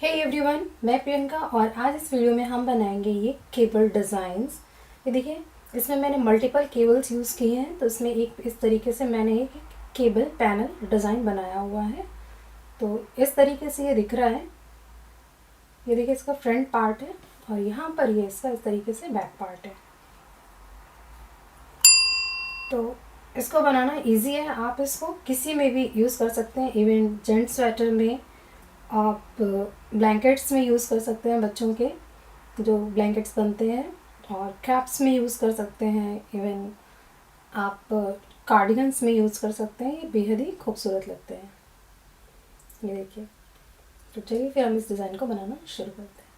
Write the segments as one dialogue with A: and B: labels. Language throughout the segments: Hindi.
A: हे एवरीवन, मैं प्रियंका और आज इस वीडियो में हम बनाएंगे ये केबल डिज़ाइंस। ये देखिए, इसमें मैंने मल्टीपल केबल्स यूज़ किए हैं। तो इसमें एक इस तरीके से मैंने एक केबल पैनल डिज़ाइन बनाया हुआ है। तो इस तरीके से ये दिख रहा है। ये देखिए, इसका फ्रंट पार्ट है और यहाँ पर ये इसका इस तरीके से बैक पार्ट है। तो इसको बनाना इजी है, आप इसको किसी में भी यूज़ कर सकते हैं। इवन जेंट्स स्वेटर में, आप ब्लैंकेट्स में यूज़ कर सकते हैं, बच्चों के जो ब्लैंकेट्स बनते हैं, और कैप्स में यूज़ कर सकते हैं। इवन आप कार्डिगन्स में यूज़ कर सकते हैं। ये बेहद ही खूबसूरत लगते हैं। ये देखिए, तो चलिए फिर हम इस डिज़ाइन को बनाना शुरू करते हैं।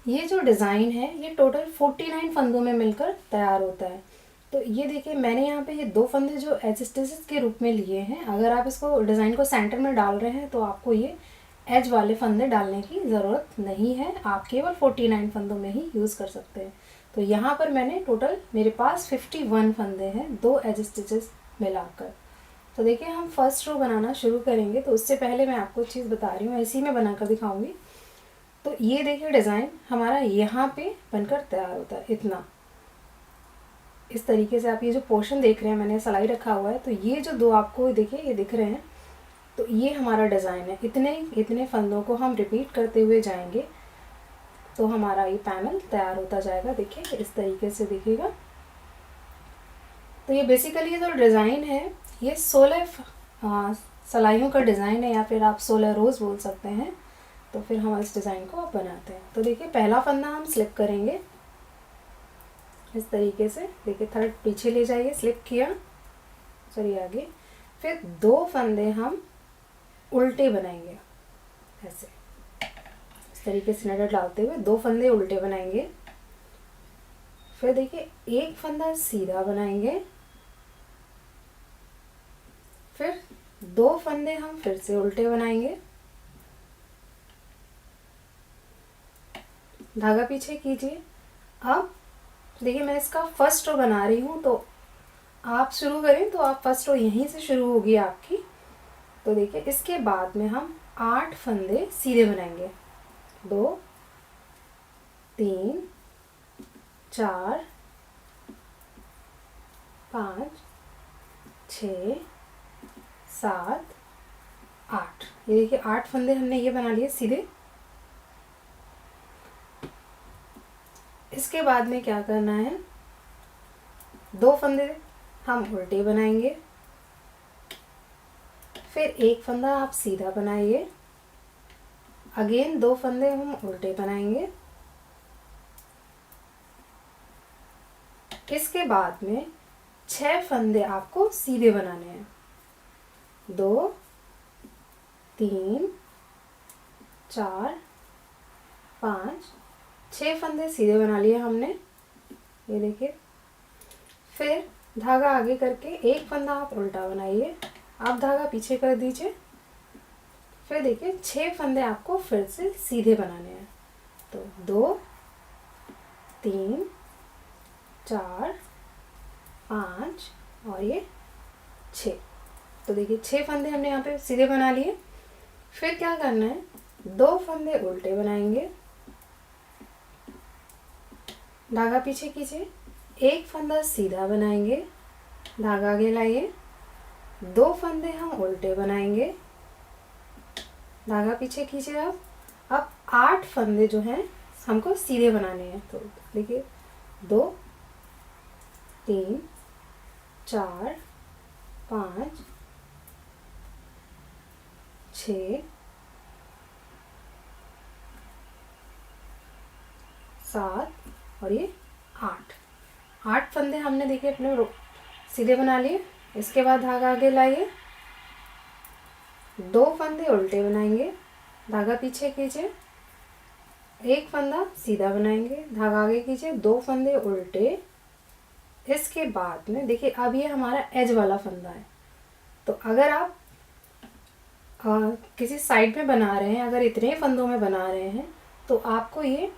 A: ये जो डिज़ाइन है ये टोटल 49 फंदों में मिलकर तैयार होता है। तो ये देखिए, मैंने यहाँ पे ये 2 फंदे जो एज स्टिचेस के रूप में लिए हैं। अगर आप इसको डिज़ाइन को सेंटर में डाल रहे हैं तो आपको ये एज वाले फंदे डालने की ज़रूरत नहीं है, आप केवल 49 फंदों में ही यूज़ कर सकते हैं। तो यहाँ पर मैंने टोटल मेरे पास 51 फंदे हैं, 2 एज स्टिचेस मिलाकर। तो देखिए, हम फर्स्ट रो बनाना शुरू करेंगे। तो उससे पहले मैं आपको चीज़ बता रही हूँ, ऐसे ही मैं बनाकर दिखाऊंगी। तो ये देखिए, डिज़ाइन हमारा यहाँ पे बनकर तैयार होता है। इतना इस तरीके से आप ये जो पोर्शन देख रहे हैं, मैंने सिलाई रखा हुआ है। तो ये जो 2 आपको देखिए ये दिख रहे हैं, तो ये हमारा डिज़ाइन है। इतने इतने फंदों को हम रिपीट करते हुए जाएंगे तो हमारा ये पैनल तैयार होता जाएगा। देखिए, इस तरीके से दिखेगा। तो ये बेसिकली जो डिज़ाइन है ये 16 सिलाइयों का डिज़ाइन है, या फिर आप 16 रोज़ बोल सकते हैं। तो फिर हम इस डिज़ाइन को अब बनाते हैं। तो देखिए, पहला फंदा हम स्लिप करेंगे इस तरीके से। देखिए, थर्ड पीछे ले जाइए, स्लिप किया, चलिए आगे। फिर 2 फंदे हम उल्टे बनाएंगे, ऐसे इस तरीके से नजर डालते हुए 2 फंदे उल्टे बनाएंगे। फिर देखिए, एक फंदा सीधा बनाएंगे। फिर 2 फंदे हम फिर से उल्टे बनाएंगे। धागा पीछे कीजिए। अब देखिए, मैं इसका फर्स्ट रो बना रही हूँ, तो आप शुरू करें तो आप फर्स्ट रो यहीं से शुरू होगी आपकी। तो देखिए, इसके बाद में हम 8 फंदे सीधे बनाएंगे। 2 3 4 5 6 7 8। ये देखिए, 8 फंदे हमने ये बना लिए सीधे। इसके बाद में क्या करना है, 2 फंदे हम उल्टे बनाएंगे। फिर एक फंदा आप सीधा बनाइए। अगेन 2 फंदे हम उल्टे बनाएंगे। इसके बाद में 6 फंदे आपको सीधे बनाने हैं। 2 3 4 5 6 फंदे सीधे बना लिए हमने। ये देखिए, फिर धागा आगे करके एक फंदा आप उल्टा बनाइए। आप धागा पीछे कर दीजिए। फिर देखिए, 6 फंदे आपको फिर से सीधे बनाने हैं। तो 2 3 4 5 और ये 6। तो देखिए, 6 फंदे हमने यहाँ पे सीधे बना लिए। फिर क्या करना है, 2 फंदे उल्टे बनाएंगे। धागा पीछे कीजिए, एक फंदा सीधा बनाएंगे। धागा आगे लाइए, 2 फंदे हम उल्टे बनाएंगे। धागा पीछे कीजिए। अब 8 फंदे जो हैं हमको सीधे बनाने हैं। तो देखिए, 2 3 4 5 6 7 और ये 8 फंदे हमने देखिए अपने सीधे बना लिए। इसके बाद धागा आगे लाइए, 2 फंदे उल्टे बनाएंगे। धागा पीछे कीजिए, एक फंदा सीधा बनाएंगे। धागा आगे कीजिए, 2 फंदे उल्टे। इसके बाद में देखिए, अब ये हमारा एज वाला फंदा है। तो अगर आप किसी साइड में बना रहे हैं, अगर इतने फंदों में बना रहे हैं, तो आपको ये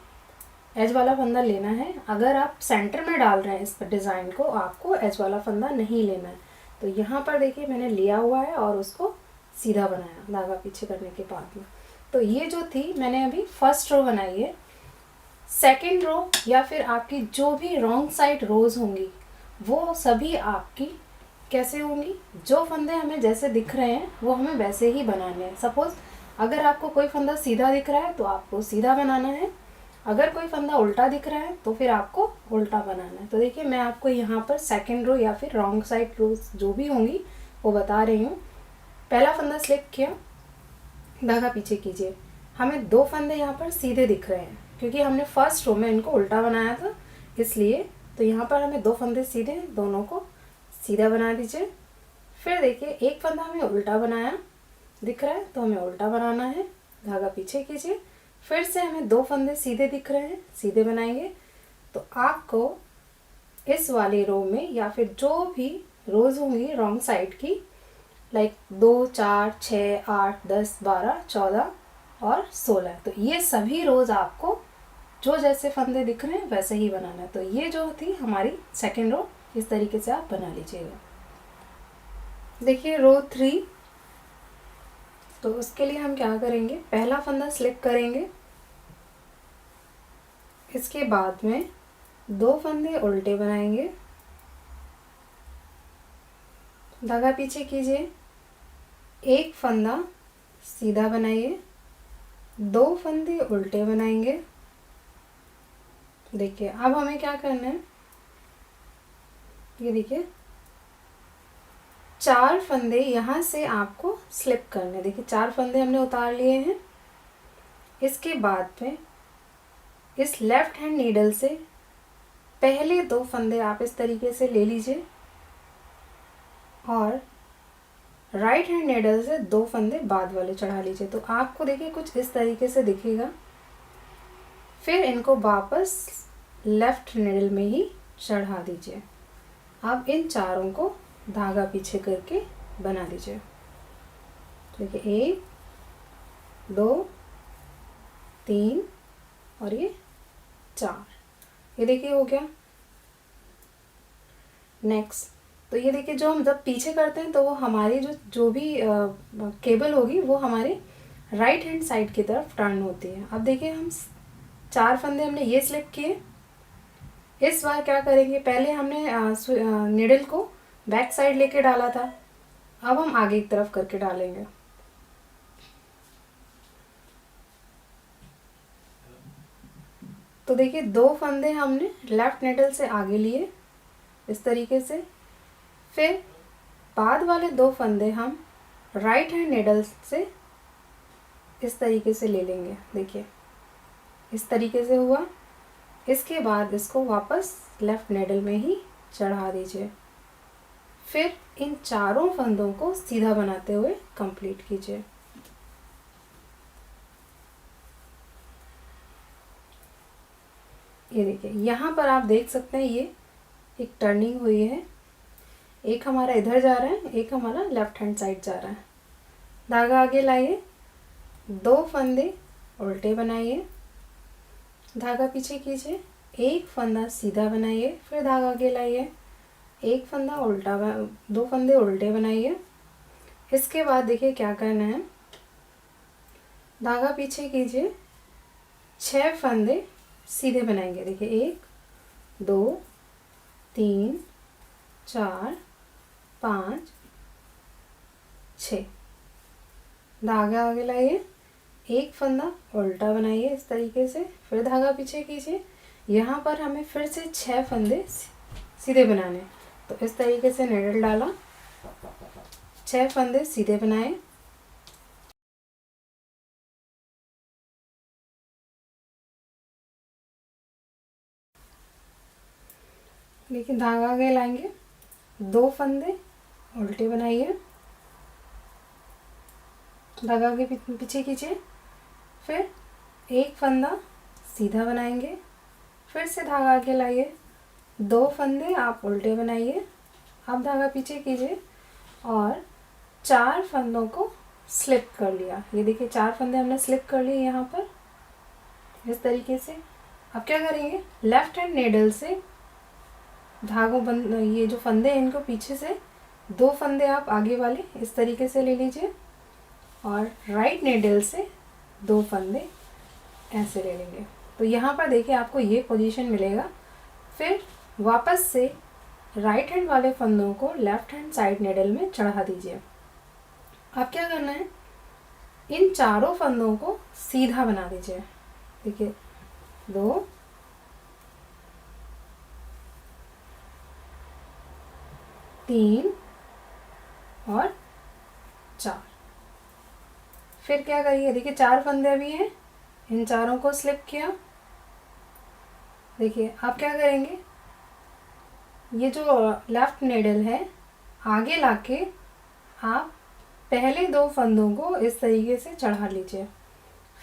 A: एज वाला फंदा लेना है। अगर आप सेंटर में डाल रहे हैं इस डिज़ाइन को, आपको एज वाला फंदा नहीं लेना है। तो यहाँ पर देखिए मैंने लिया हुआ है और उसको सीधा बनाया धागा पीछे करने के बाद में। तो ये जो थी मैंने अभी फर्स्ट रो बनाई है। सेकेंड रो या फिर आपकी जो भी रॉन्ग साइड रोज होंगी वो सभी आपकी कैसे होंगी, जो फंदे हमें जैसे दिख रहे हैं वो हमें वैसे ही बनाने हैं। सपोज अगर आपको कोई फंदा सीधा दिख रहा है तो आपको सीधा बनाना है, अगर कोई फंदा उल्टा दिख रहा है तो फिर आपको उल्टा बनाना है। तो देखिए मैं आपको यहाँ पर सेकेंड रो या फिर रॉन्ग साइड रोज जो भी होंगी वो बता रही हूँ। पहला फंदा स्लिप किया, धागा पीछे कीजिए। हमें दो फंदे यहाँ पर सीधे दिख रहे हैं क्योंकि हमने फर्स्ट रो में इनको उल्टा बनाया था इसलिए। तो यहाँ पर हमें दो फंदे सीधे, दोनों को सीधा बना दीजिए। फिर देखिए एक फंदा हमें उल्टा बनाया दिख रहा है तो हमें उल्टा बनाना है, धागा पीछे कीजिए। फिर से हमें दो फंदे सीधे दिख रहे हैं, सीधे बनाएंगे। तो आपको इस वाली रो में या फिर जो भी रोज होंगी रॉन्ग साइड की, लाइक 2, 4, 6, 8, 10, 12, 14 और 16, तो ये सभी रोज आपको जो जैसे फंदे दिख रहे हैं वैसे ही बनाना है। तो ये जो थी हमारी सेकेंड रो, इस तरीके से आप बना लीजिएगा। देखिए रो 3, तो उसके लिए हम क्या करेंगे, पहला फंदा स्लिप करेंगे, इसके बाद में दो फंदे उल्टे बनाएंगे, धागा पीछे कीजिए, एक फंदा सीधा बनाइए, दो फंदे उल्टे बनाएंगे। देखिए अब हमें क्या करना है, ये देखिए 4 फंदे यहाँ से आपको स्लिप करने। देखिए 4 फंदे हमने उतार लिए हैं। इसके बाद में इस लेफ्ट हैंड नीडल से पहले 2 फंदे आप इस तरीके से ले लीजिए और राइट हैंड नीडल से 2 फंदे बाद वाले चढ़ा लीजिए। तो आपको देखिए कुछ इस तरीके से दिखेगा। फिर इनको वापस लेफ्ट नीडल में ही चढ़ा दीजिए। अब इन चारों को धागा पीछे करके बना दीजिए। देखिए 1, 2, 3 और ये 4, ये देखिए हो गया। नेक्स्ट, तो ये देखिए जो हम जब पीछे करते हैं तो वो हमारी जो भी केबल होगी वो हमारे राइट हैंड साइड की तरफ टर्न होती है। अब देखिए हम 4 फंदे हमने ये स्लिप किए। इस बार क्या करेंगे, पहले हमने निडल को बैक साइड लेके डाला था, अब हम आगे की तरफ करके डालेंगे। तो देखिए 2 फंदे हमने लेफ्ट निडल से आगे लिए इस तरीके से, फिर बाद वाले 2 फंदे हम राइट हैंड निडल से इस तरीके से ले लेंगे। देखिए इस तरीके से हुआ। इसके बाद इसको वापस लेफ्ट निडल में ही चढ़ा दीजिए। फिर इन चारों फंदों को सीधा बनाते हुए कंप्लीट कीजिए। ये देखिए यहाँ पर आप देख सकते हैं ये एक टर्निंग हुई है, एक हमारा इधर जा रहा है, एक हमारा लेफ्ट हैंड साइड जा रहा है। धागा आगे लाइए, 2 फंदे उल्टे बनाइए, धागा पीछे कीजिए, एक फंदा सीधा बनाइए, फिर धागा आगे लाइए, एक फंदा उल्टा, 2 फंदे उल्टे बनाइए। इसके बाद देखिए क्या करना है, धागा पीछे कीजिए, 6 फंदे सीधे बनाएंगे। देखिए 1, 2, 3, 4, 5, 6, धागा आगे लाइए, एक फंदा उल्टा बनाइए इस तरीके से, फिर धागा पीछे कीजिए। यहाँ पर हमें फिर से 6 फंदे सीधे बनाने, तो इस तरीके से निडल डाला, 6 फंदे सीधे बनाए, लेकिन धागा आगे लाएंगे, 2 फंदे उल्टे बनाइए, धागा आगे पीछे कीजिए, फिर एक फंदा सीधा बनाएंगे, फिर से धागा आगे लाइए, 2 फंदे आप उल्टे बनाइए, अब धागा पीछे कीजिए और 4 फंदों को स्लिप कर लिया। ये देखिए 4 फंदे हमने स्लिप कर लिए यहाँ पर इस तरीके से। अब क्या करेंगे, लेफ्ट हैंड नीडल से धागों बंद, ये जो फंदे हैं इनको पीछे से 2 फंदे आप आगे वाले इस तरीके से ले लीजिए और राइट नीडल से 2 फंदे ऐसे ले लेंगे। तो यहाँ पर देखिए आपको ये पोजीशन मिलेगा। फिर वापस से राइट हैंड वाले फंदों को लेफ्ट हैंड साइड नीडल में चढ़ा दीजिए। अब क्या करना है, इन चारों फंदों को सीधा बना दीजिए। देखिए 2 3 और 4। फिर क्या करिए, देखिए 4 फंदे भी हैं, इन चारों को स्लिप किया। देखिए आप क्या करेंगे, ये जो लेफ्ट नीडल है आगे लाके आप पहले 2 फंदों को इस तरीके से चढ़ा लीजिए।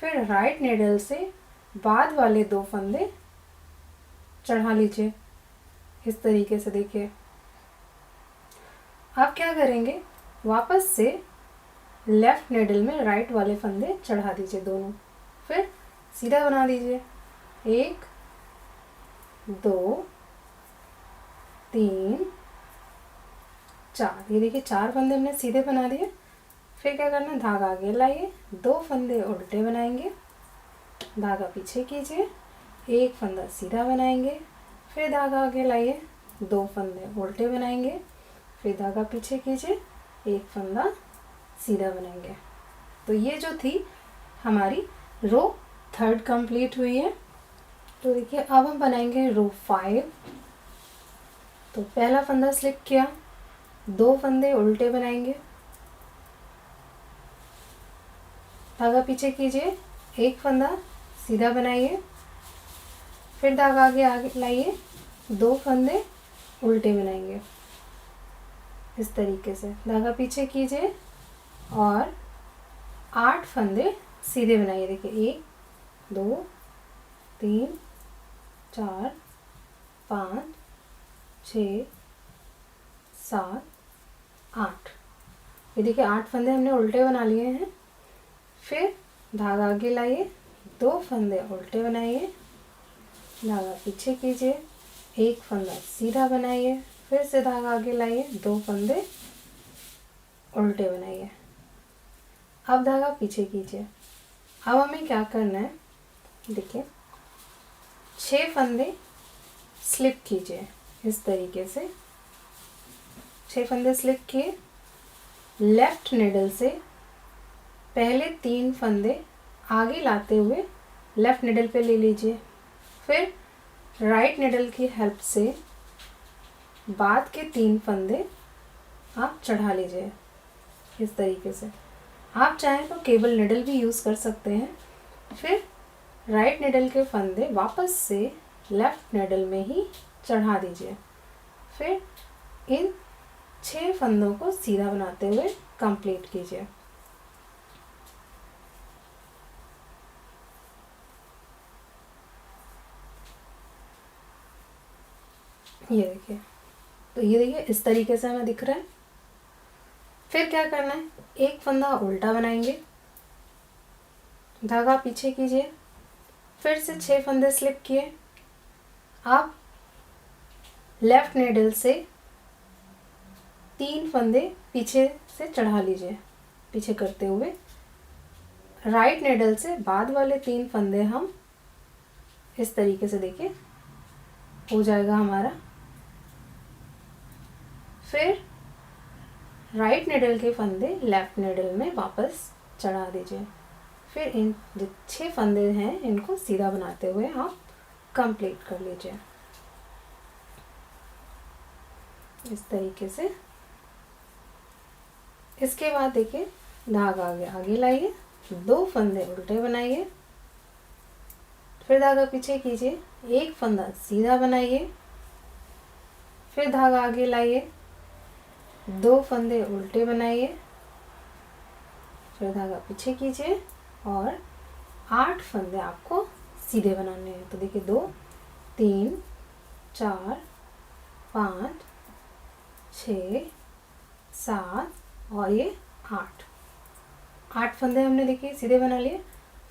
A: फिर राइट नीडल से बाद वाले 2 फंदे चढ़ा लीजिए इस तरीके से। देखिए आप क्या करेंगे, वापस से लेफ्ट नीडल में राइट वाले फंदे चढ़ा दीजिए दोनों, फिर सीधा बना दीजिए। 1 2 3 4। ये देखिए 4 फंदे हमने सीधे बना दिए। फिर क्या करना है, धागा आगे लाइए, 2 फंदे उल्टे बनाएंगे, धागा पीछे कीजिए, 1 फंदा सीधा बनाएंगे, फिर धागा आगे लाइए, 2 फंदे उल्टे बनाएंगे, फिर धागा पीछे कीजिए, 1 फंदा सीधा बनाएंगे। तो ये जो थी हमारी रो 3 कंप्लीट हुई है। तो देखिए अब हम बनाएंगे रो 5। तो पहला फंदा स्लिप किया, 2 फंदे उल्टे बनाएंगे, धागा पीछे कीजिए, 1 फंदा सीधा बनाइए, फिर धागा आगे लाइए, 2 फंदे उल्टे बनाएंगे इस तरीके से, धागा पीछे कीजिए और 8 फंदे सीधे बनाइए। देखिए 1 2 3 4 5 6 7 8। ये देखिए 8 फंदे हमने उल्टे बना लिए हैं। फिर धागा आगे लाइए, 2 फंदे उल्टे बनाइए, धागा पीछे कीजिए, 1 फंदा सीधा बनाइए, फिर से धागा आगे लाइए, 2 फंदे उल्टे बनाइए। अब धागा पीछे कीजिए। अब हमें क्या करना है, देखिए 6 फंदे स्लिप कीजिए इस तरीके से। 6 फंदे स्लिप किए, लेफ्ट निडल से पहले 3 फंदे आगे लाते हुए लेफ्ट निडल पे ले लीजिए, फिर राइट निडल की हेल्प से बाद के 3 फंदे आप चढ़ा लीजिए इस तरीके से। आप चाहें तो केबल निडल भी यूज़ कर सकते हैं। फिर राइट निडल के फंदे वापस से लेफ्ट निडल में ही चढ़ा दीजिए, फिर इन 6 फंदों को सीधा बनाते हुए कंप्लीट कीजिए। ये देखिए, तो ये देखिए इस तरीके से हमें दिख रहा है। फिर क्या करना है, 1 फंदा उल्टा बनाएंगे, धागा पीछे कीजिए, फिर से 6 फंदे स्लिप किए। आप लेफ्ट निडल से 3 फंदे पीछे से चढ़ा लीजिए, पीछे करते हुए राइट निडल से बाद वाले 3 फंदे हम इस तरीके से, देखिए हो जाएगा हमारा। फिर राइट निडल के फंदे लेफ्ट निडल में वापस चढ़ा दीजिए, फिर इन जो 6 फंदे हैं इनको सीधा बनाते हुए आप कंप्लीट कर लीजिए इस तरीके से। इसके बाद देखिए धागा आगे लाइए, 2 फंदे उल्टे बनाइए, फिर धागा पीछे कीजिए, 1 फंदा सीधा बनाइए, फिर धागा आगे लाइए, 2 फंदे उल्टे बनाइए, फिर धागा पीछे कीजिए और 8 फंदे आपको सीधे बनाने हैं। तो देखिए 2 3 4 5 6 7 और ये 8 फंदे हमने देखिए सीधे बना लिए।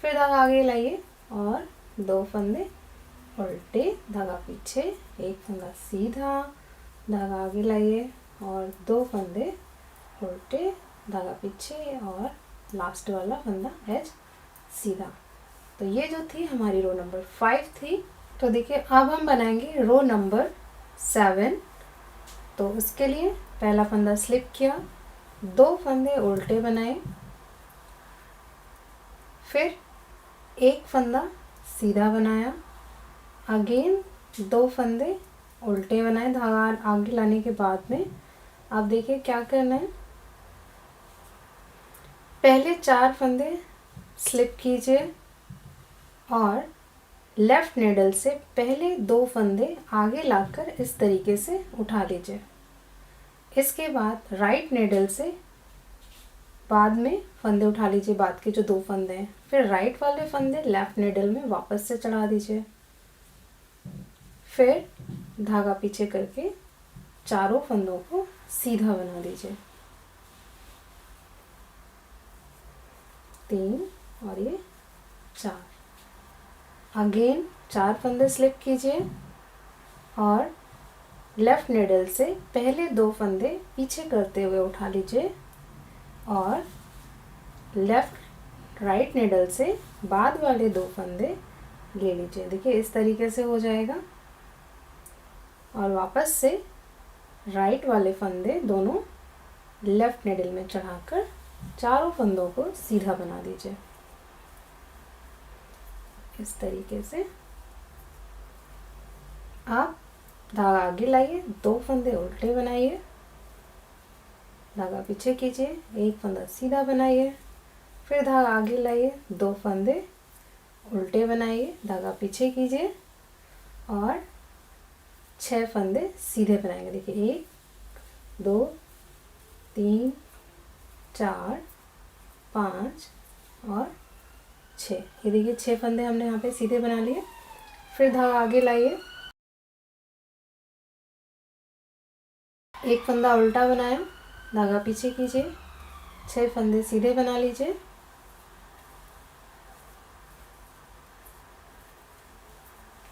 A: फिर धागा आगे लाइए और 2 फंदे उल्टे, धागा पीछे, एक फंदा सीधा, धागा आगे लाइए और 2 फंदे उल्टे, धागा पीछे और लास्ट वाला फंदा एज सीधा। तो ये जो थी हमारी रो नंबर 5 थी। तो देखिए अब हम बनाएंगे रो नंबर 7। तो उसके लिए पहला फंदा स्लिप किया, 2 फंदे उल्टे बनाए, फिर एक फंदा सीधा बनाया, अगेन 2 फंदे उल्टे बनाए धागा आगे लाने के बाद में। अब देखिए क्या करना है, पहले 4 फंदे स्लिप कीजिए और लेफ्ट निडल से पहले 2 फंदे आगे लाकर इस तरीके से उठा लीजिए। इसके बाद राइट निडल से बाद में फंदे उठा लीजिए, बाद के जो 2 फंदे हैं, फिर राइट वाले फंदे लेफ्ट निडल में वापस से चढ़ा दीजिए, फिर धागा पीछे करके चारों फंदों को सीधा बना दीजिए, 3 और ये 4। अगेन 4 फंदे स्लिप कीजिए और लेफ्ट निडल से पहले 2 फंदे पीछे करते हुए उठा लीजिए और लेफ्ट राइट निडल से बाद वाले 2 फंदे ले लीजिए। देखिए इस तरीके से हो जाएगा और वापस से राइट वाले फंदे दोनों लेफ्ट निडल में चढ़ाकर चारों फंदों को सीधा बना दीजिए इस तरीके से। आप धागा आगे लाइए, 2 फंदे उल्टे बनाइए, धागा पीछे कीजिए, एक फंदा सीधा बनाइए, फिर धागा आगे लाइए, 2 फंदे उल्टे बनाइए, धागा पीछे कीजिए और 6 फंदे सीधे बनाएंगे। देखिए 1 2 3 4 5 और 6। ये देखिए 6 फंदे हमने यहाँ पे सीधे बना लिए। फिर धागा आगे लाइए, एक फंदा उल्टा बनाया, धागा पीछे कीजिए, 6 फंदे सीधे बना लीजिए,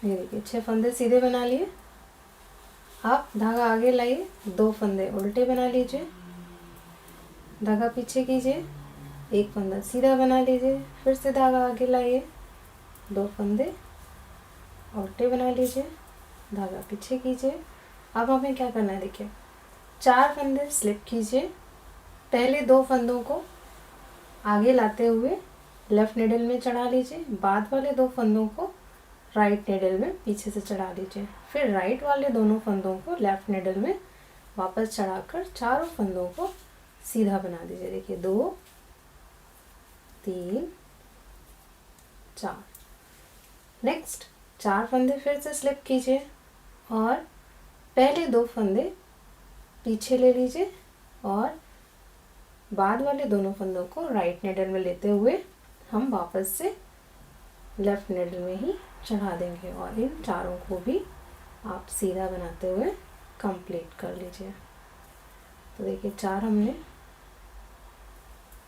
A: ये देखिए 6 फंदे सीधे बना लिए। आप धागा आगे लाइए, 2 फंदे उल्टे बना लीजिए, धागा पीछे कीजिए, एक फंदा सीधा बना लीजिए, फिर से धागा आगे लाइए, 2 फंदे उल्टे बना लीजिए, धागा पीछे कीजिए। अब हमें क्या करना है, देखिए 4 फंदे स्लिप कीजिए, पहले 2 फंदों को आगे लाते हुए लेफ्ट निडल में चढ़ा लीजिए, बाद वाले 2 फंदों को राइट निडल में पीछे से चढ़ा लीजिए, फिर राइट वाले दोनों फंदों को लेफ्ट निडल में वापस चढ़ाकर चारों फंदों को सीधा बना दीजिए। देखिए 2 3 4। नेक्स्ट 4 फंदे फिर से स्लिप कीजिए और पहले 2 फंदे पीछे ले लीजिए और बाद वाले दोनों फंदों को राइट निडल में लेते हुए हम वापस से लेफ्ट निडल में ही चढ़ा देंगे और इन चारों को भी आप सीधा बनाते हुए कंप्लीट कर लीजिए। तो देखिए 4 हमने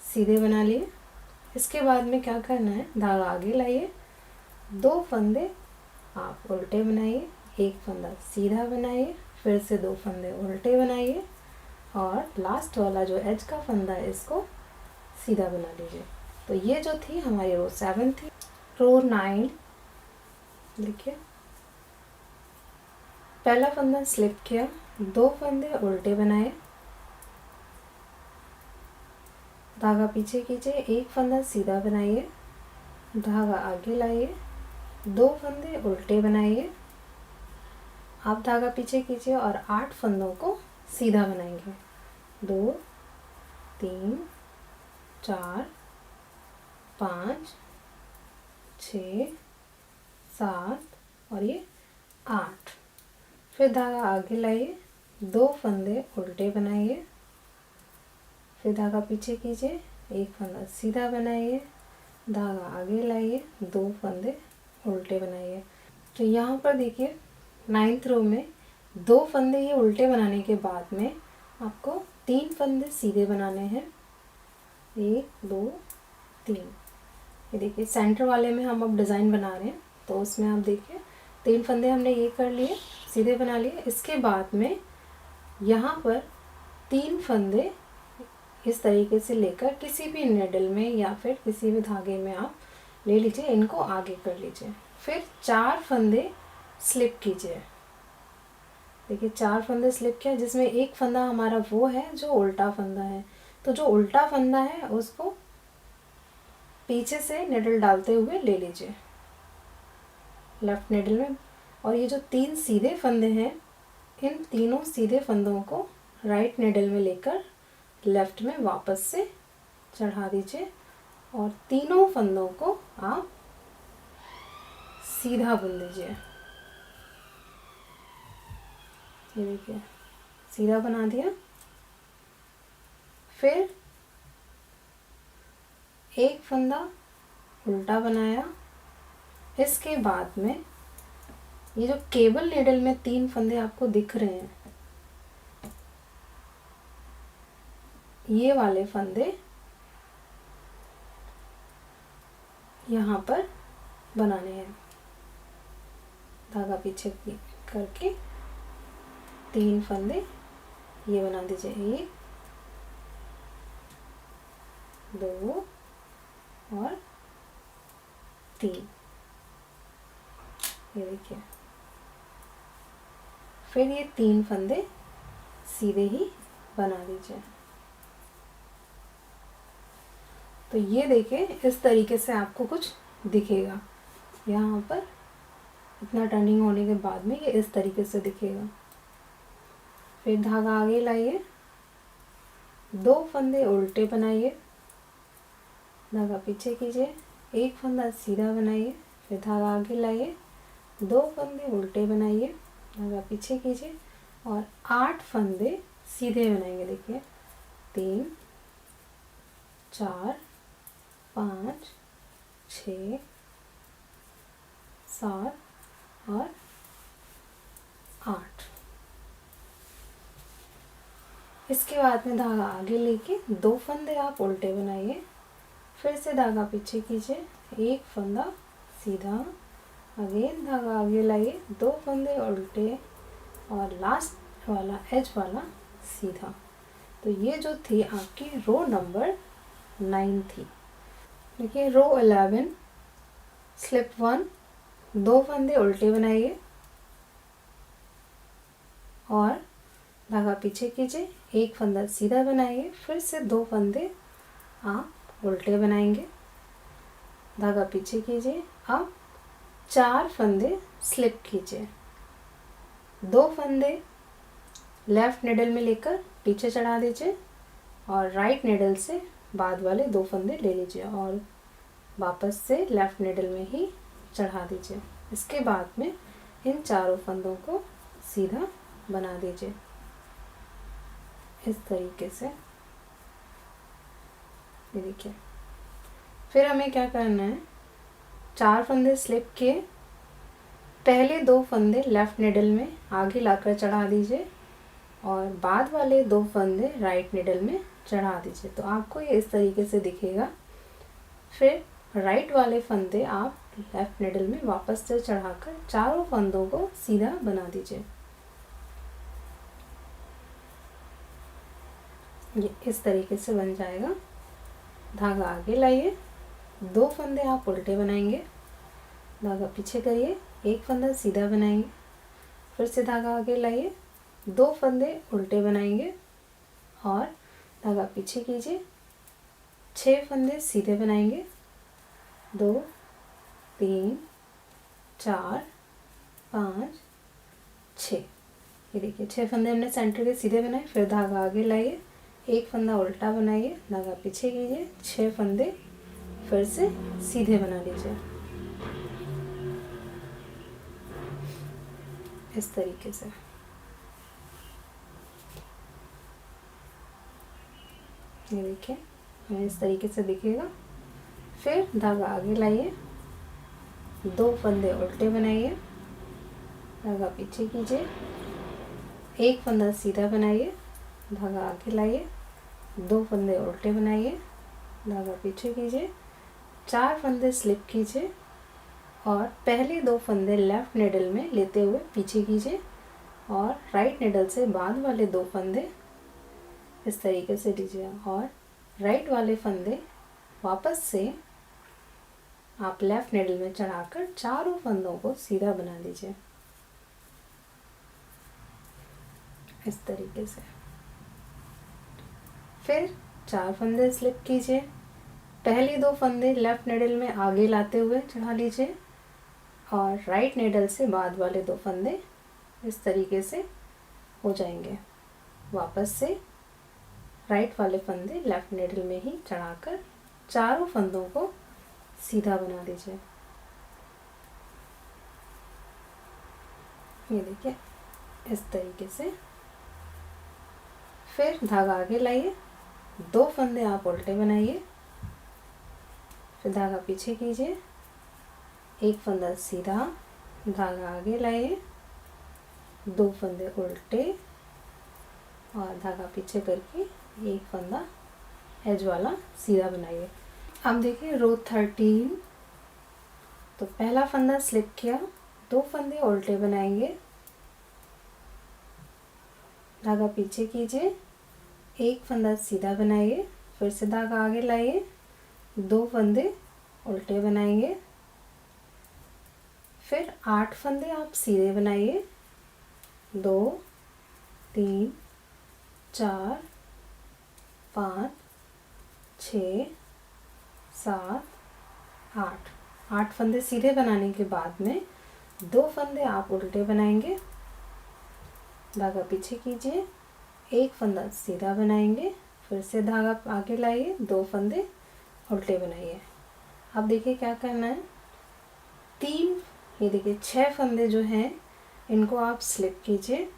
A: सीधे बना लिए। इसके बाद में क्या करना है, धागा आगे लाइए, 2 फंदे आप उल्टे बनाइए, एक फंदा सीधा बनाइए, फिर से 2 फंदे उल्टे बनाइए और लास्ट वाला जो एज का फंदा है इसको सीधा बना लीजिए। तो ये जो थी हमारी रो 7 थी। रो 9 देखिए, पहला फंदा स्लिप किया, 2 फंदे उल्टे बनाए, धागा पीछे कीजिए, एक फंदा सीधा बनाइए, धागा आगे लाइए, 2 फंदे उल्टे बनाइए, आप धागा पीछे कीजिए और 8 फंदों को सीधा बनाएंगे, 2 3 4 5 6 7 और ये 8। फिर धागा आगे लाइए, 2 फंदे उल्टे बनाइए, फिर धागा पीछे कीजिए, एक फंदा सीधा बनाइए, धागा आगे लाइए, 2 फंदे उल्टे बनाइए। तो यहाँ पर देखिए 9th रो में 2 फंदे ये उल्टे बनाने के बाद में आपको 3 फंदे सीधे बनाने हैं, 1 2 3। ये देखिए सेंटर वाले में हम अब डिज़ाइन बना रहे हैं, तो उसमें आप देखिए 3 फंदे हमने ये कर लिए, सीधे बना लिए। इसके बाद में यहाँ पर 3 फंदे इस तरीके से लेकर किसी भी निडल में या फिर किसी भी धागे में आप ले लीजिए, इनको आगे कर लीजिए। फिर 4 फंदे स्लिप कीजिए। देखिए 4 फंदे स्लिप किया, जिसमें एक फंदा हमारा वो है जो उल्टा फंदा है। तो जो उल्टा फंदा है उसको पीछे से निडल डालते हुए ले लीजिए लेफ्ट निडल में। और ये जो 3 सीधे फंदे हैं, इन तीनों सीधे फंदों को राइट निडल में लेकर लेफ्ट में वापस से चढ़ा दीजिए और तीनों फंदों को आप सीधा बुन दीजिए। ये देखिए सीधा बना दिया। फिर एक फंदा उल्टा बनाया। इसके बाद में ये जो केबल नीडल में 3 फंदे आपको दिख रहे हैं, ये वाले फंदे यहाँ पर बनाने हैं। धागा पीछे करके 3 फंदे ये बना दीजिए, 1 2 और 3। ये देखिए फिर ये 3 फंदे सीधे ही बना दीजिए। तो ये देखिए इस तरीके से आपको कुछ दिखेगा। यहाँ पर इतना टर्निंग होने के बाद में ये इस तरीके से दिखेगा। फिर धागा आगे लाइए, 2 फंदे उल्टे बनाइए, धागा पीछे कीजिए, 1 फंदा सीधा बनाइए, फिर धागा आगे लाइए, 2 फंदे उल्टे बनाइए, धागा पीछे कीजिए और 8 फंदे सीधे बनाएंगे। देखिए 3 4 5 6 7 और 8। इसके बाद में धागा आगे लेके 2 फंदे आप उल्टे बनाइए, फिर से धागा पीछे कीजिए, 1 फंदा सीधा, अगेन धागा आगे लाइए, 2 फंदे उल्टे और लास्ट वाला एज वाला सीधा। तो ये जो थी आपकी रो नंबर 9 थी। देखिए रो 11 स्लिप 1, 2 फंदे उल्टे बनाइए और धागा पीछे कीजिए, 1 फंदा सीधा बनाइए, फिर से 2 फंदे आप उल्टे बनाएंगे, धागा पीछे कीजिए। अब 4 फंदे स्लिप कीजिए, 2 फंदे लेफ्ट निडल में लेकर पीछे चढ़ा दीजिए और राइट निडल से बाद वाले 2 फंदे ले लीजिए और वापस से लेफ्ट निडल में ही चढ़ा दीजिए। इसके बाद में इन चारों फंदों को सीधा बना दीजिए इस तरीके से। ये देखिए फिर हमें क्या करना है, 4 फंदे स्लिप किए, पहले 2 फंदे लेफ्ट निडल में आगे लाकर चढ़ा दीजिए और बाद वाले 2 फंदे राइट निडल में चढ़ा दीजिए। तो आपको ये इस तरीके से दिखेगा। फिर राइट वाले फंदे आप लेफ्ट निडल में वापस से चढ़ाकर चारों फंदों को सीधा बना दीजिए। ये इस तरीके से बन जाएगा। धागा आगे लाइए, 2 फंदे आप उल्टे बनाएंगे, धागा पीछे करिए, 1 फंदा सीधा बनाएंगे, फिर से धागा आगे लाइए, 2 फंदे उल्टे बनाएंगे और धागा पीछे कीजिए, 6 फंदे सीधे बनाएंगे, 2 3 4 5 6। ये देखिए 6 फंदे हमने सेंटर के सीधे बनाए। फिर धागा आगे लाइए, 1 फंदा उल्टा बनाइए, धागा पीछे कीजिए, 6 फंदे फिर से सीधे बना लीजिए इस तरीके से। ये देखिए हमें इस तरीके से दिखेगा। फिर धागा आगे लाइए, 2 फंदे उल्टे बनाइए, धागा पीछे कीजिए, 1 फंदा सीधा बनाइए, धागा आगे लाइए, 2 फंदे उल्टे बनाइए, धागा पीछे कीजिए, 4 फंदे स्लिप कीजिए और पहले 2 फंदे लेफ़्ट निडल में लेते हुए पीछे कीजिए और राइट निडल से बाद वाले 2 फंदे इस तरीके से लीजिए और राइट वाले फंदे वापस से आप लेफ़्ट निडल में चढ़ाकर चारों फंदों को सीधा बना लीजिए इस तरीके से। फिर 4 फंदे स्लिप कीजिए, पहले 2 फंदे लेफ़्ट निडल में आगे लाते हुए चढ़ा लीजिए और राइट निडल से बाद वाले 2 फंदे इस तरीके से हो जाएंगे। वापस से राइट वाले फंदे लेफ़्ट निडल में ही चढ़ाकर चारों फंदों को सीधा बना दीजिए। ये देखिए इस तरीके से। फिर धागा आगे लाइए, 2 फंदे आप उल्टे बनाइए, फिर धागा पीछे कीजिए, 1 फंदा सीधा, धागा आगे लाइए, 2 फंदे उल्टे और धागा पीछे करके 1 फंदा एज वाला सीधा बनाइए। अब देखिए रो 13। तो पहला फंदा स्लिप किया, 2 फंदे उल्टे बनाएंगे, धागा पीछे कीजिए, 1 फंदा सीधा बनाइए, फिर से धागा आगे लाइए, 2 फंदे उल्टे बनाएंगे, फिर 8 फंदे आप सीधे बनाइए, 2 3 4 5 6 7 8 फंदे सीधे बनाने के बाद में 2 फंदे आप उल्टे बनाएंगे, धागा पीछे कीजिए, 1 फंदा सीधा बनाएंगे, फिर से धागा आगे लाइए, 2 फंदे उल्टे बनाइए। अब देखिए क्या करना है, 3 ये देखिए 6 फंदे जो हैं इनको आप स्लिप कीजिए।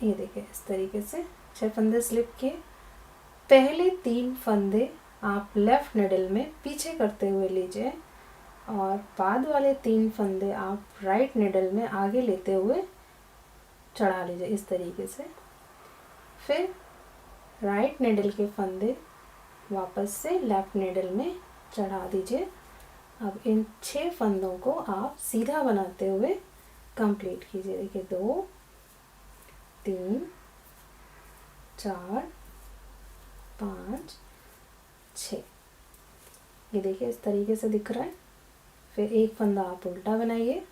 A: ये देखिए इस तरीके से 6 फंदे स्लिप किए, पहले 3 फंदे आप लेफ़्ट निडल में पीछे करते हुए लीजिए और बाद वाले 3 फंदे आप राइट निडल में आगे लेते हुए चढ़ा लीजिए इस तरीके से। फिर राइट निडल के फंदे वापस से लेफ़्ट निडल में चढ़ा दीजिए। अब इन 6 फंदों को आप सीधा बनाते हुए कंप्लीट कीजिए। देखिए 2 3 4 5 6, ये देखिए इस तरीके से दिख रहा है। फिर 1 फंदा आप उल्टा बनाइए,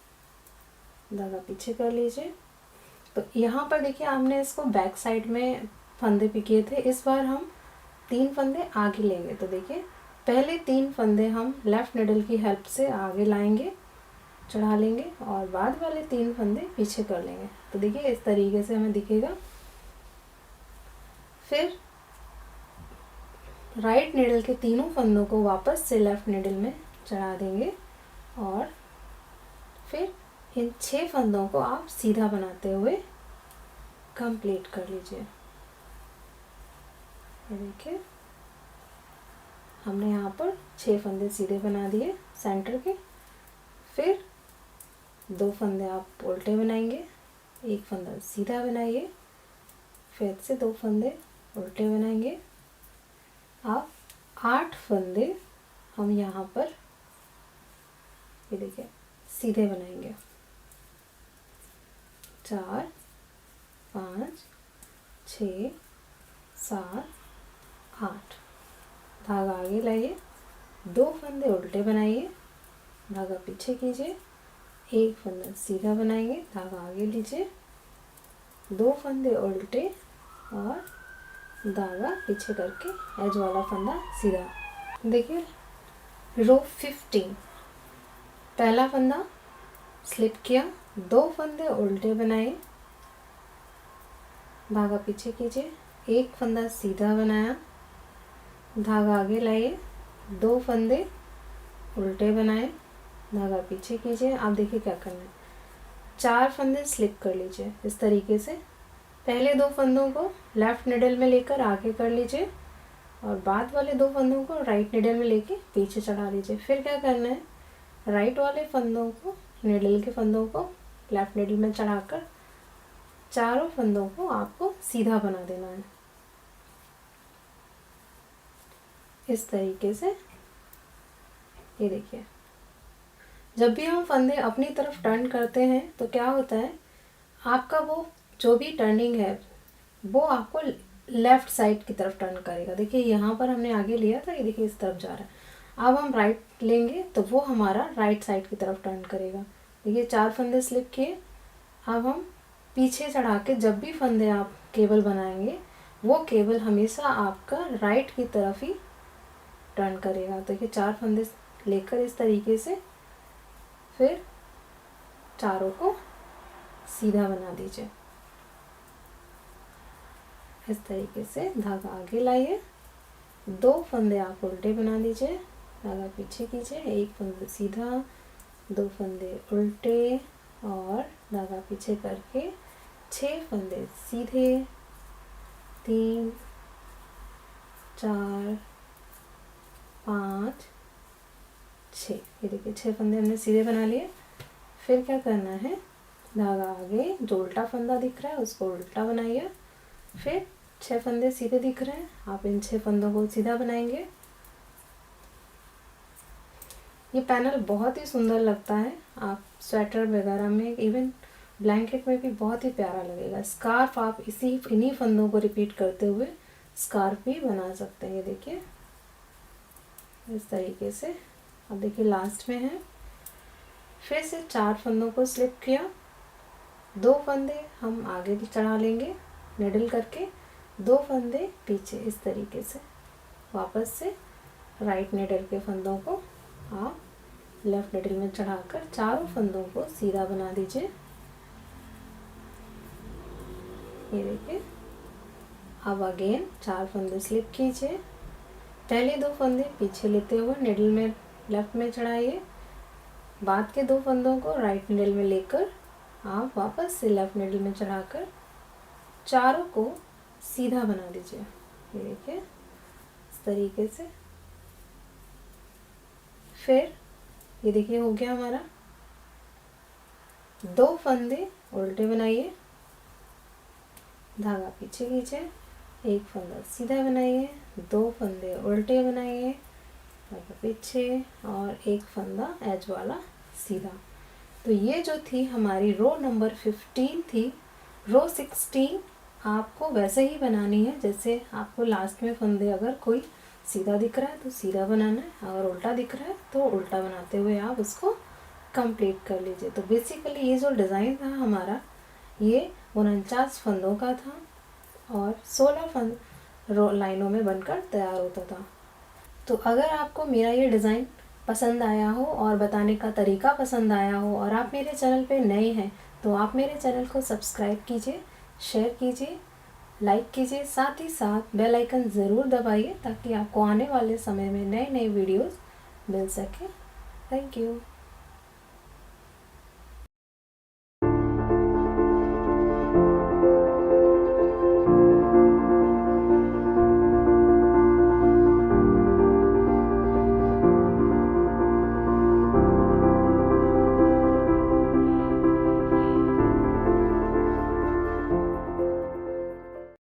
A: धागा पीछे कर लीजिए। तो यहाँ पर देखिए हमने इसको बैक साइड में फंदे भी किए थे, इस बार हम 3 फंदे आगे लेंगे। तो देखिए पहले 3 फंदे हम लेफ़्ट निडल की हेल्प से आगे लाएंगे, चढ़ा लेंगे और बाद वाले 3 फंदे पीछे कर लेंगे। तो देखिए इस तरीके से हमें दिखेगा। फिर राइट निडल के तीनों फंदों को वापस से लेफ़्ट निडल में चढ़ा देंगे और फिर इन 6 फंदों को आप सीधा बनाते हुए कंप्लीट कर लीजिए। देखिए हमने यहाँ पर 6 फंदे सीधे बना दिए सेंटर के। फिर 2 फंदे आप उल्टे बनाएंगे, 1 फंदा सीधा बनाइए, फिर से 2 फंदे उल्टे बनाएंगे। आप 8 फंदे हम यहाँ पर ये देखिए सीधे बनाएंगे, 4 5 6 7 8, धागा आगे लाइए, 2 फंदे उल्टे बनाइए, धागा पीछे कीजिए, 1 फंदा सीधा बनाएंगे, धागा आगे लीजिए, 2 फंदे उल्टे और धागा पीछे करके एज वाला फंदा सीधा। देखिए रो 15, पहला फंदा स्लिप किया, 2 फंदे उल्टे बनाए, धागा पीछे कीजिए, 1 फंदा सीधा बनाया, धागा आगे लाइए, 2 फंदे उल्टे बनाए, धागा पीछे कीजिए। आप देखिए क्या करना है, 4 फंदे स्लिप कर लीजिए इस तरीके से। पहले 2 फंदों को लेफ़्ट निडल में लेकर आगे कर लीजिए और बाद वाले 2 फंदों को राइट निडल में लेके पीछे चढ़ा लीजिए। फिर क्या करना है, राइट वाले फंदों को, निडल के फंदों को लेफ़्ट निडल में चढ़ाकर चारों फंदों को आपको सीधा बना देना है इस तरीके से। ये देखिए जब भी हम फंदे अपनी तरफ टर्न करते हैं तो क्या होता है, आपका वो जो भी टर्निंग है वो आपको लेफ़्ट साइड की तरफ टर्न करेगा। देखिए यहाँ पर हमने आगे लिया था, ये देखिए इस तरफ जा रहा है। अब हम राइट लेंगे तो वो हमारा राइट साइड की तरफ टर्न करेगा। देखिए 4 फंदे स्लिप किए। अब हम पीछे चढ़ा के जब भी फंदे आप केबल बनाएंगे वो केबल हमेशा आपका राइट की तरफ ही टर्न करेगा। तो ये 4 फंदे लेकर इस तरीके से फिर चारों को सीधा बना दीजिए। इस तरीके से धागा आगे लाइए, 2 फंदे आप उल्टे बना दीजिए, धागा पीछे कीजिए, 1 फंदे सीधा, 2 फंदे उल्टे और धागा पीछे करके 6 फंदे सीधे, 3 4 5 6। ये देखिए 6 फंदे हमने सीधे बना लिए। फिर क्या करना है, धागा आगे जो उल्टा फंदा दिख रहा है उसको उल्टा बनाइए। फिर 6 फंदे सीधे दिख रहे हैं, आप इन 6 फंदों को सीधा बनाएंगे। ये पैनल बहुत ही सुंदर लगता है, आप स्वेटर वगैरह में, इवन ब्लैंकेट में भी बहुत ही प्यारा लगेगा। स्कार्फ आप इन्हीं फंदों को रिपीट करते हुए स्कार्फ भी बना सकते हैं। ये देखिए इस तरीके से। अब देखिए लास्ट में है, फिर से 4 फंदों को स्लिप किया, 2 फंदे हम आगे चढ़ा लेंगे निडल करके, 2 फंदे पीछे, इस तरीके से वापस से राइट निडल के फंदों को आप लेफ्ट निडल में चढ़ाकर चारों फंदों को सीधा बना दीजिए। ये देखिए। अब अगेन 4 फंदे स्लिप कीजिए, पहले 2 फंदे पीछे लेते हुए निडल में लेफ्ट में चढ़ाइए, बाद के 2 फंदों को राइट निडल में लेकर आप वापस से लेफ्ट निडल में चढ़ाकर चारों को सीधा बना दीजिए। ये देखिए इस तरीके से। फिर ये देखिए हो गया हमारा, 2 फंदे उल्टे बनाइए, धागा पीछे खींचे, 1 फंदा सीधा बनाइए, 2 फंदे उल्टे बनाइए, धागा पीछे और 1 फंदा एज वाला सीधा। तो ये जो थी हमारी रो नंबर 15 थी। रो 16 आपको वैसे ही बनानी है जैसे आपको लास्ट में फंदे अगर कोई सीधा दिख रहा है तो सीधा बनाना है, अगर उल्टा दिख रहा है तो उल्टा बनाते हुए आप उसको कंप्लीट कर लीजिए। तो बेसिकली ये जो डिज़ाइन था हमारा, ये 49 फंदों का था और 16 फंद लाइनों में बनकर तैयार होता था। तो अगर आपको मेरा ये डिज़ाइन पसंद आया हो और बताने का तरीका पसंद आया हो और आप मेरे चैनल पे नए हैं तो आप मेरे चैनल को सब्सक्राइब कीजिए, शेयर कीजिए, लाइक कीजिए, साथ ही साथ बेल आइकन ज़रूर दबाइए ताकि आपको आने वाले समय में नए नए वीडियोस मिल सके। Thank you.